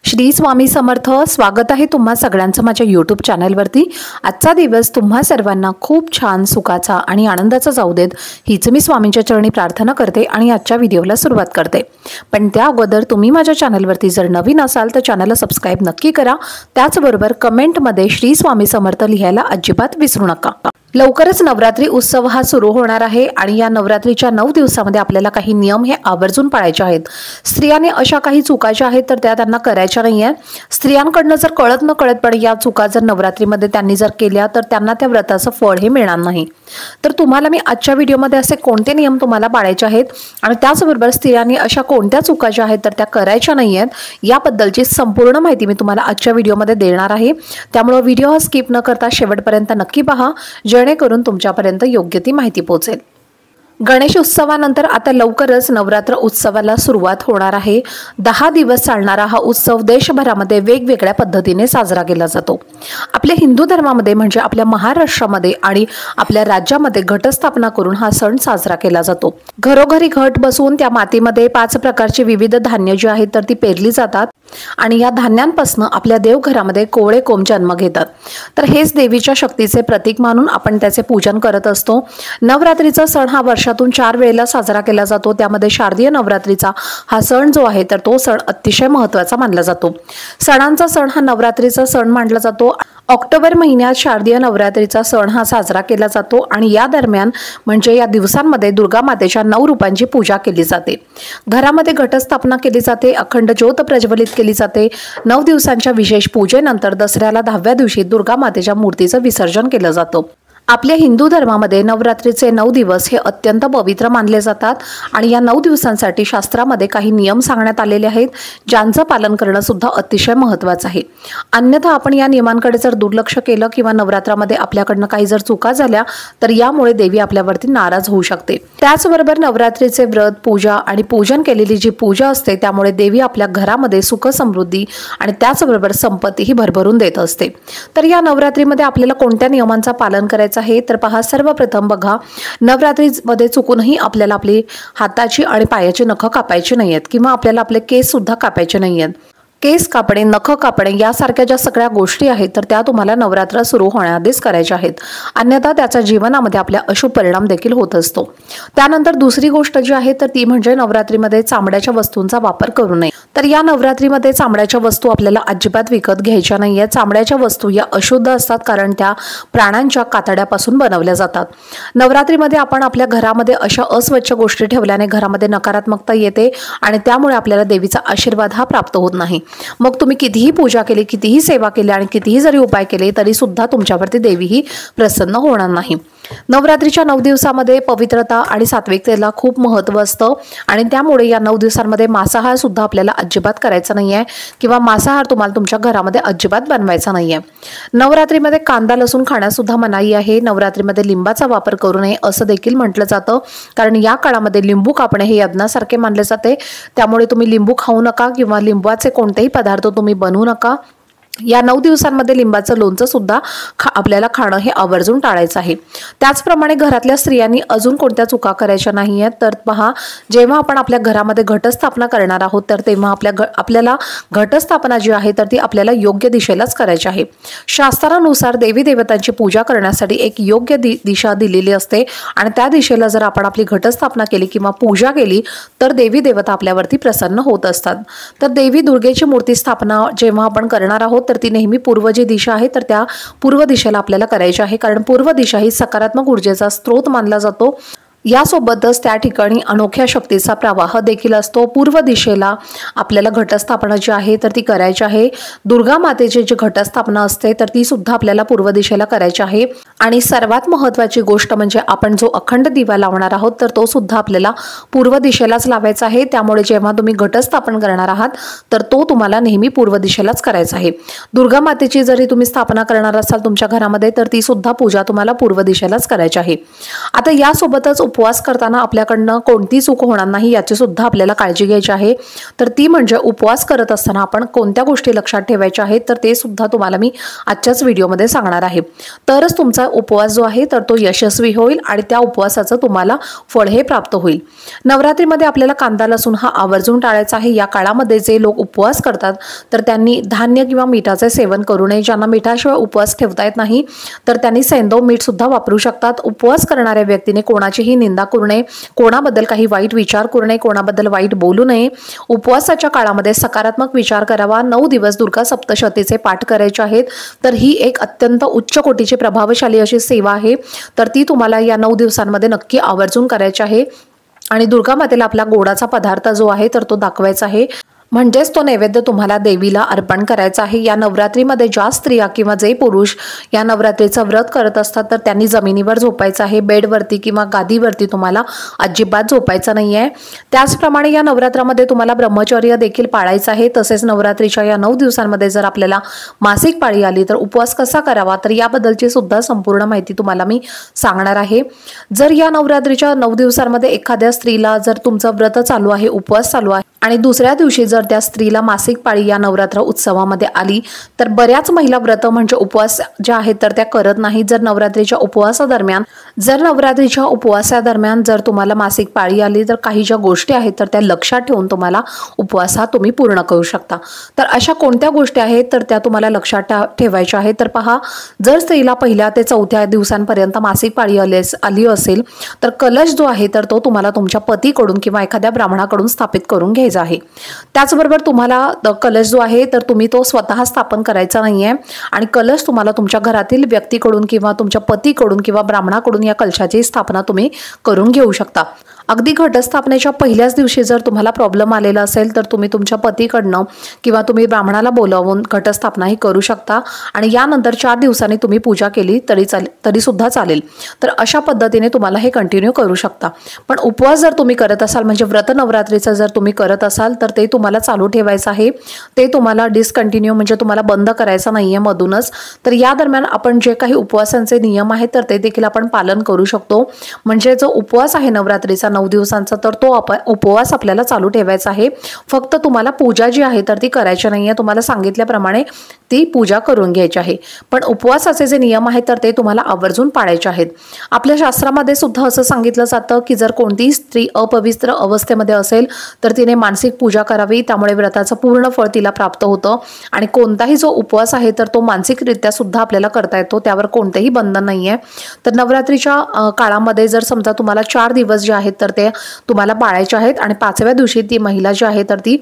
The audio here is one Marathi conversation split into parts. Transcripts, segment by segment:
श्री स्वामी समर्थ। स्वागत आहे तुम्हा सगळ्यांचं माझ्या यूट्यूब चॅनलवरती। आजचा दिवस तुम्हा सर्वांना खूप छान सुखाचा आणि आनंदाचा जाऊ देत हीच मी स्वामींच्या चरणी प्रार्थना करते आणि आजच्या व्हिडिओला सुरुवात करते। पण त्या अगोदर तुम्ही माझ्या चॅनलवरती जर नवीन असाल तर चॅनलला सबस्क्राइब नक्की करा। त्याचबरोबर कमेंटमध्ये श्री स्वामी समर्थ लिहायला अजिबात विसरू नका। लवकरच नवरात्री उत्सव हा सुरू होणार आहे आणि या नवरात्रीच्या 9 दिवसांमध्ये आपल्याला काही नियम हे आवर्जून पाळायचे आहेत। स्त्रियांनी अशा काही चुका ज्या आहेत तर त्या त्यांना करायच्या नाहीये। स्त्रियांकडनं जर कळत न कळतपणे या चुका जर नवरात्रीमध्ये त्यांनी जर केल्या तर त्यांना त्या व्रताचं फळ हे मिळणार नाही। तर तुम्हाला मी आजच्या व्हिडिओमध्ये असे कोणते नियम तुम्हाला पाळायचे आहेत आणि त्याचबरोबर स्त्रियांनी अशा कोणत्या चुका ज्या आहेत तर त्या करायच्या नाहीयेत याबद्दलची संपूर्ण माहिती मी तुम्हाला आजच्या व्हिडिओमध्ये देणार आहे। त्यामुळे व्हिडिओ स्किप न करता शेवटपर्यंत नक्की पहा, जेणेकरून तुमच्यापर्यंत योग्य ती माहिती पोहोचेल। गणेश उत्सवानंतर आता लवकरच नवरात्र उत्सवाला सुरुवात होणार आहे। 10 दिवस चालणारा हा उत्सव देशभरामध्ये वेगवेगळ्या पद्धतीने साजरा केला जातो। आपल्या हिंदू धर्मामध्ये म्हणजे आपल्या महाराष्ट्रामध्ये आणि आपल्या राज्यामध्ये घटस्थापना करून हा सण साजरा केला जातो। घरोघरी घट बसवून त्या मातीमध्ये 5 प्रकारची विविध धान्य जी आहेत तर ती पेरली जातात आणि या धान्यांपासून आपल्या देवघरामध्ये कोवळे कोंब जन्म घेतात। तर हेच देवीच्या शक्तीचे प्रतीक मानून आपण त्याचे पूजन करत असतो। नवरात्रीचा सण हा वर्षातून 4 वेळेला साजरा केला जातो। त्यामध्ये शारदीय नवरात्रीचा हा सण जो आहे तर तो सण अतिशय महत्त्वाचा मानला जातो। सणांचा सण हा नवरात्रीचा सण मानला जातो। ऑक्टोबर महिन्यात शारदीय नवरात्रीचा सण हा साजरा केला जातो आणि या दरम्यान म्हणजे या दिवसांमध्ये दुर्गा मातेच्या 9 रूपांची पूजा केली जाते। घरामध्ये घटस्थापना केली जाते, अखंड ज्योत प्रज्वलित केली जाते। 9 दिवसांच्या विशेष पूजेनंतर दसऱ्याला 10व्या दिवशी दुर्गा मातेच्या मूर्तीचं विसर्जन केलं जातं। आपल्या हिंदू धर्मामध्ये नवरात्रीचे 9 दिवस हे अत्यंत पवित्र मानले जातात आणि या 9 दिवसांसाठी शास्त्रामध्ये काही नियम सांगण्यात आलेले आहेत, ज्यांचं पालन करणं सुद्धा अतिशय महत्त्वाचं आहे। अन्यथा आपण या नियमांकडे जर दुर्लक्ष केलं किंवा नवरात्रामध्ये आपल्याकडनं काही जर चुका झाल्या तर यामुळे देवी आपल्यावरती नाराज होऊ शकते। त्याचबरोबर नवरात्रीचे व्रत, पूजा आणि पूजन केलेली जी पूजा असते त्यामुळे देवी आपल्या घरामध्ये सुख समृद्धी आणि त्याचबरोबर संपत्तीही भरभरून देत असते। तर या नवरात्रीमध्ये आपल्याला कोणत्या नियमांचं पालन करायचं आहे तर पहा, सर्वप्रथम बघा, नवरात्रीमध्ये चुकूनही आपल्याला आपली हाताची आणि पायाची नख कापायची नाहीयेत किंवा आपल्याला आपले केस सुद्धा कापायचे नाहीयेत। केस कापणे, नख कापणे यासारख्या ज्या सगळ्या गोष्टी आहेत तर त्या तुम्हाला नवरात्र सुरू होण्याआधीच करायच्या आहेत, अन्यथा त्याचा जीवनामध्ये आपल्या अशुभ परिणाम देखील होत असतो। त्यानंतर दुसरी गोष्ट जी आहे तर ती म्हणजे नवरात्रीमध्ये चामड्याच्या वस्तूंचा वापर करू नये। तर या नवरात्रीमध्ये चामड्याच्या वस्तू आपल्याला अजिबात विकत घ्यायच्या नाहीये। चामड्याच्या वस्तू या अशुद्ध असतात कारण त्या प्राण्यांच्या कातड्यापासून बनवल्या जातात। नवरात्रीमध्ये आपण आपल्या घरामध्ये अशा अस्वच्छ गोष्टी ठेवल्याने घरामध्ये नकारात्मकता येते आणि त्यामुळे आपल्याला देवीचा आशीर्वाद हा प्राप्त होत नाही। मग तुम्ही कितीही पूजा केली, कितीही सेवा केली आणि कितीही जरी उपाय केले तरी सुद्धा तुमच्यावरती देवी ही प्रसन्न होणार नाही। नवरात्रीच्या 9 दिवसामध्ये पवित्रता आणि सात्विकतेला खूप महत्त्व असतं आणि त्यामुळे या 9 दिवसांमध्ये मांसाहार सुद्धा आपल्याला अजिबात करायचा नाहीये किंवा मांसाहार तुम्हाला तुमच्या घरामध्ये अजिबात बनवायचा नाहीये। नवरात्रीमध्ये कांदा लसूण खाण्यासुद्धा मनाई आहे। नवरात्रीमध्ये लिंबाचा वापर करू नये असं देखील म्हटलं जातं, कारण या काळामध्ये लिंबू कापणे हे यज्ञासारखे मानले जाते। त्यामुळे तुम्ही लिंबू खाऊ नका किंवा लिंबाचे कोणतेही पदार्थ तुम्ही बनवू नका। या 9 दिवसांमध्ये लिंबाचं लोणचं सुद्धा आपल्याला खाणं हे आवर्जून टाळायचं आहे। त्याचप्रमाणे घरातल्या स्त्रियांनी अजून कोणत्या चुका करायच्या नाहीयेत तर पहा, जेव्हा आपण आपल्या घरामध्ये घटस्थापना करणार आहोत तर तेव्हा आपल्याला घटस्थापना जी आहे तर ती आपल्याला योग्य दिशेलाच करायची आहे। शास्त्रानुसार देवी देवतांची पूजा करण्यासाठी एक योग्य दिशा दिलेली असते आणि त्या दिशेला जर आपण आपली घटस्थापना केली किंवा पूजा केली तर देवी देवता आपल्यावरती प्रसन्न होत असतात। तर देवी दुर्गेची मूर्ती स्थापना जेव्हा आपण करणार आहोत तर ती नेहमी पूर्व जी दिशा आहे तर त्या पूर्व दिशेला आपल्याला करायची आहे, कारण पूर्व दिशा ही सकारात्मक ऊर्जेचा स्रोत मानला जातो। यासोबतच त्या ठिकाणी अनोख्या शक्तीचा प्रवाह देखील असतो। पूर्व दिशेला आपल्याला घटस्थापना जी आहे तर ती करायची आहे। दुर्गा मातेची जी घटस्थापना असते तर ती सुद्धा आपल्याला पूर्व दिशेला करायची आहे आणि सर्वात महत्त्वाची गोष्ट म्हणजे आपण जो अखंड दिवा लावणार आहोत तर तो सुद्धा आपल्याला पूर्व दिशेलाच लावायचा आहे। त्यामुळे जेव्हा तुम्ही घटस्थापन करणार आहात तर तो तुम्हाला नेहमी पूर्व दिशेलाच करायचा आहे। दुर्गा मातेची जरी तुम्ही स्थापना करणार असाल तुमच्या घरामध्ये तर ती सुद्धा पूजा तुम्हाला पूर्व दिशेलाच करायची आहे। आता यासोबतच उपवास करताना आपल्याकडनं कोणती चूक होणार नाही याची सुद्धा आपल्याला काळजी घ्यायची आहे। तर ती म्हणजे उपवास करत असताना आपण कोणत्या गोष्टी लक्षात ठेवायच्या आहेत तर ते सुद्धा तुम्हाला मी आजच्याच व्हिडिओमध्ये सांगणार आहे। तरच तुमचा उपवास जो आहे तर तो यशस्वी होईल आणि त्या उपवासाचं तुम्हाला फळ हे प्राप्त होईल। नवरात्रीमध्ये आपल्याला कांदा लसूण हा आवर्जून टाळायचा आहे। या काळामध्ये जे लोक उपवास करतात तर त्यांनी धान्य किंवा मीठाचे सेवन करू नये। ज्यांना मिठाशिवाय उपवास ठेवता येत नाही तर त्यांनी सैंधव मीठ सुद्धा वापरू शकतात। उपवास करणाऱ्या व्यक्तीने कोणाचीही निंदा करू नये, कोणाबद्दल काही वाईट विचार करू नये, कोणाबद्दल वाईट बोलू नये। उपवासाच्या काळामध्ये सकारात्मक विचार करावा। 9 दिवस दुर्गा सप्तशतीचे पाठ करायचे आहेत। तर ही एक अत्यंत उच्च कोटीची प्रभावशाली अशी सेवा आहे। तर ती तुम्हाला या 9 दिवसांमध्ये नक्की आवर्जून करायची आहे आणि दुर्गा मातेला आपला गोडाचा पदार्थ जो आहे तर तो दाखवायचा आहे, म्हणजेच तो नैवेद्य तुम्हाला देवीला अर्पण करायचा आहे। या नवरात्रीमध्ये ज्या स्त्रिया किंवा जे पुरुष या नवरात्रीचं व्रत करत असतात तर त्यांनी जमिनीवर झोपायचं आहे, बेडवरती किंवा गादीवरती तुम्हाला अजिबात झोपायचं नाही आहे। त्याचप्रमाणे या नवरात्रामध्ये तुम्हाला ब्रह्मचर्य देखील पाळायचं आहे। तसेच नवरात्रीच्या या 9 दिवसांमध्ये जर आपल्याला मासिक पाळी आली तर उपवास कसा करावा तर याबद्दलची सुद्धा संपूर्ण माहिती तुम्हाला मी सांगणार आहे। जर या नवरात्रीच्या 9 दिवसांमध्ये एखाद्या स्त्रीला जर तुमचं व्रत चालू आहे, उपवास चालू आहे आणि दुसऱ्या दिवशी जर त्या स्त्रीला मासिक पाळी या नवरात्र उत्सवामध्ये आली तर बऱ्याच महिला व्रत म्हणजे उपवास ज्या आहेत तर त्या करत नाही। जर नवरात्रीच्या उपवासादरम्यान जर तुम्हाला मासिक पाळी आली तर काही ज्या गोष्टी आहेत तर त्या लक्षात ठेवून तुम्हाला उपवास हा तुम्ही पूर्ण करू शकता। तर अशा कोणत्या गोष्टी आहेत तर त्या तुम्हाला लक्षात ठेवायच्या आहेत। तर पहा, जर स्त्रीला पहिल्या ते 4थ्या दिवसांपर्यंत मासिक पाळी आली असेल तर कलश जो आहे तर तो तुम्हाला तुमच्या पतीकडून किंवा एखाद्या ब्राह्मणाकडून स्थापित करून घ्यायचा आहे। त्याचबरोबर तुम्हाला कलश जो आहे तर तुम्ही तो स्वतः स्थापन करायचा नाहीये आणि कलश तुम्हाला तुमच्या घरातील व्यक्तीकडून किंवा तुमच्या पतीकडून किंवा ब्राह्मणाकडून या कलशाची स्थापना तुम्ही करून घेऊ शकता। अगदी घटस्थापनेच्या पहिल्याच दिवशी जर तुम्हाला प्रॉब्लेम आलेला असेल तर तुम्ही तुमच्या पतीकडनं किंवा तुम्ही ब्राह्मणाला बोलावून घटस्थापनाही करू शकता आणि यानंतर 4 दिवसांनी तुम्ही पूजा केली तरी सुद्धा चालेल। तर अशा पद्धतीने तुम्हाला हे कंटिन्यू करू शकता। पण उपवास जर तुम्ही करत असाल म्हणजे व्रत नवरात्रीचं जर तुम्ही करत असाल तर ते तुम्हाला चालू ठेवायचं आहे, ते तुम्हाला डिसकंटिन्यू म्हणजे तुम्हाला बंद करायचं नाहीये मधूनच। तर या दरम्यान आपण जे काही उपवासांचे नियम आहेत तर ते देखील आपण पालन करू शकतो। म्हणजे जो उपवास आहे नवरात्रीचा 9 दिवसांचा तर तो उपवास आपल्याला चालू ठेवायचा आहे। फक्त तुम्हाला पूजा जी आहे तर ती करायची नाहीये, तुम्हाला सांगितल्याप्रमाणे ती पूजा करून घ्यायची आहे। पण उपवासाचे जे नियम आहेत तर ते तुम्हाला आवर्जून पाळायचे आहेत। आपल्या शास्त्रामध्ये सुद्धा असं सांगितलं जातं की जर कोणतीही स्त्री अपवित्र अवस्थेमध्ये असेल तर तिने मानसिक पूजा करावी, त्यामुळे व्रताचं पूर्ण फळ तिला प्राप्त होतं। आणि कोणताही जो उपवास आहे तर तो मानसिकरित्या सुद्धा आपल्याला करता येतो, त्यावर कोणतेही बंधन नाहीये। तर नवरात्रीच्या काळामध्ये जर समजा तुम्हाला 4 दिवस जे आहेत तर ते तुम्हाला पाळायचे आहेत आणि 5व्या दिवशी ती महिला जी आहे तर ती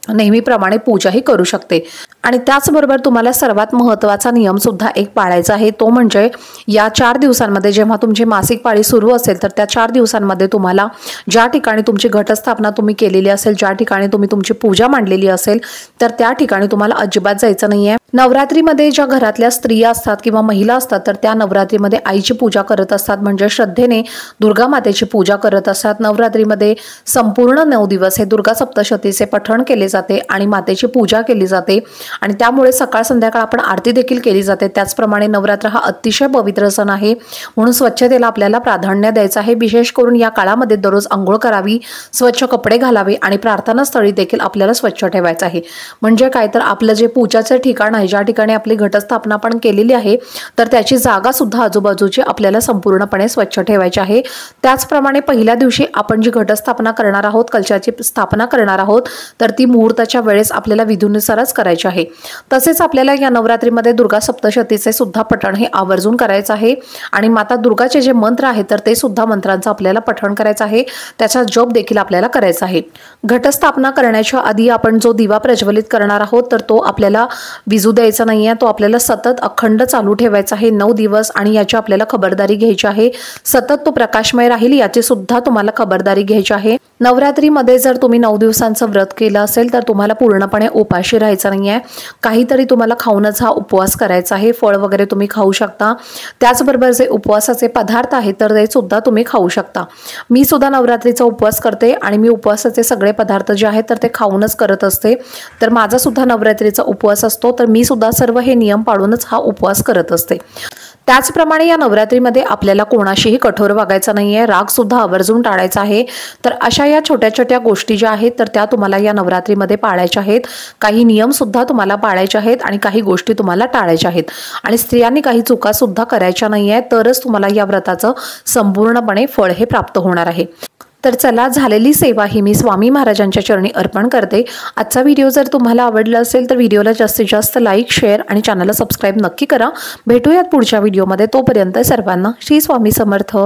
नेहमीप्रमाणे पूजाही करू शकते। आणि त्याचबरोबर तुम्हाला सर्वात महत्त्वाचा नियम सुद्धा एक पाळायचा आहे, तो म्हणजे या 4 दिवसांमध्ये जेव्हा तुमची मासिक पाळी सुरू असेल तर त्या 4 दिवसांमध्ये तुम्हाला ज्या ठिकाणी तुमची घटस्थापना तुम्ही केलेली असेल, ज्या ठिकाणी तुम्ही तुमची पूजा मांडलेली असेल तर त्या ठिकाणी तुम्हाला अजिबात जायचं नाहीये। नवरात्रीमध्ये ज्या घरातल्या स्त्रिया असतात किंवा महिला असतात तर त्या नवरात्रीमध्ये आईची पूजा करत असतात, म्हणजे श्रद्धेने दुर्गा मातेची पूजा करत असतात। नवरात्रीमध्ये संपूर्ण 9 दिवस हे दुर्गा सप्तशतीचे पठण केले जाते आणि मातेची पूजा केली जाते आणि त्यामुळे सकाळ संध्याकाळ आपण आरती देखील केली जाते। त्याचप्रमाणे नवरात्र हा अतिशय पवित्र सण आहे, म्हणून स्वच्छतेला आपल्याला प्राधान्य द्यायचं आहे। विशेष करून या काळामध्ये दररोज आंघोळ करावी, स्वच्छ कपडे घालावे आणि प्रार्थनास्थळी देखील आपल्याला स्वच्छ ठेवायचं आहे। म्हणजे काय तर आपलं जे पूजाचं ठिकाण आहे, ज्या ठिकाणी आपली घटस्थापना आपण केलेली आहे तर त्याची जागा सुद्धा आजूबाजूची आपल्याला संपूर्णपणे स्वच्छ ठेवायची आहे। त्याचप्रमाणे पहिल्या दिवशी आपण जी घटस्थापना करणार आहोत, कलशाची स्थापना करणार आहोत तर ती मुहूर्ताच्या वेळेस आपल्याला विधीनुसारच करायची आहे। तसेच आपल्याला या नवरात्रीमध्ये दुर्गा सप्तशतीचे सुद्धा पठण हे आवर्जून करायचं आहे आणि माता दुर्गाचे जे मंत्र आहेत तर ते सुद्धा मंत्रांचं आपल्याला पठण करायचं आहे, त्याचा जप देखील आपल्याला करायचा आहे। घटस्थापना करण्याच्या आधी आपण जो दिवा प्रज्वलित करणार आहोत तर तो आपल्याला विझू द्यायचा नाहीये, तो आपल्याला सतत अखंड चालू ठेवायचा आहे 9 दिवस आणि याची आपल्याला खबरदारी घ्यायची आहे। सतत तो प्रकाशमय राहील याची सुद्धा तुम्हाला खबरदारी घ्यायची आहे। नवरात्रीमध्ये जर तुम्ही 9 दिवसांचं व्रत केलं असेल तर तुम्हाला पूर्णपणे उपाशी राहायचं नाहीये, काहीतरी तुम्हाला खाऊनच हा उपवास करायचा आहे। फळ वगैरे तुम्ही खाऊ शकता, त्याचबरोबर जे उपवासाचे पदार्थ आहेत तर ते सुद्धा तुम्ही खाऊ शकता। मी सुद्धा नवरात्रीचा उपवास करते आणि मी उपवासाचे सगळे पदार्थ जे आहेत तर ते खाऊनच करत असते। तर माझा सुद्धा नवरात्रीचा उपवास असतो, तर मी सुद्धा सर्व हे नियम पाळूनच हा उपवास करत असते। त्याचप्रमाणे या नवरात्रीमध्ये आपल्याला कोणाशीही कठोर वागायचं नाही आहे, रागसुद्धा आवर्जून टाळायचा आहे। तर अशा या छोट्या छोट्या गोष्टी ज्या आहेत तर त्या तुम्हाला या नवरात्रीमध्ये पाळायच्या आहेत। काही नियमसुद्धा तुम्हाला पाळायचे आहेत आणि काही गोष्टी तुम्हाला टाळायच्या आहेत आणि स्त्रियांनी काही चुकासुद्धा करायच्या नाही आहेत, तरच तुम्हाला या व्रताचं संपूर्णपणे फळ हे प्राप्त होणार आहे। तर चला, झालेली सेवा ही मी स्वामी महाराजांच्या चरणी अर्पण करते। आजचा व्हिडिओ जर तुम्हाला आवडला असेल तर व्हिडिओला जास्तीत जास्त लाईक, शेअर आणि चॅनलला सबस्क्राईब नक्की करा। भेटूयात पुढच्या व्हिडिओमध्ये, तोपर्यंत सर्वांना श्री स्वामी समर्थ।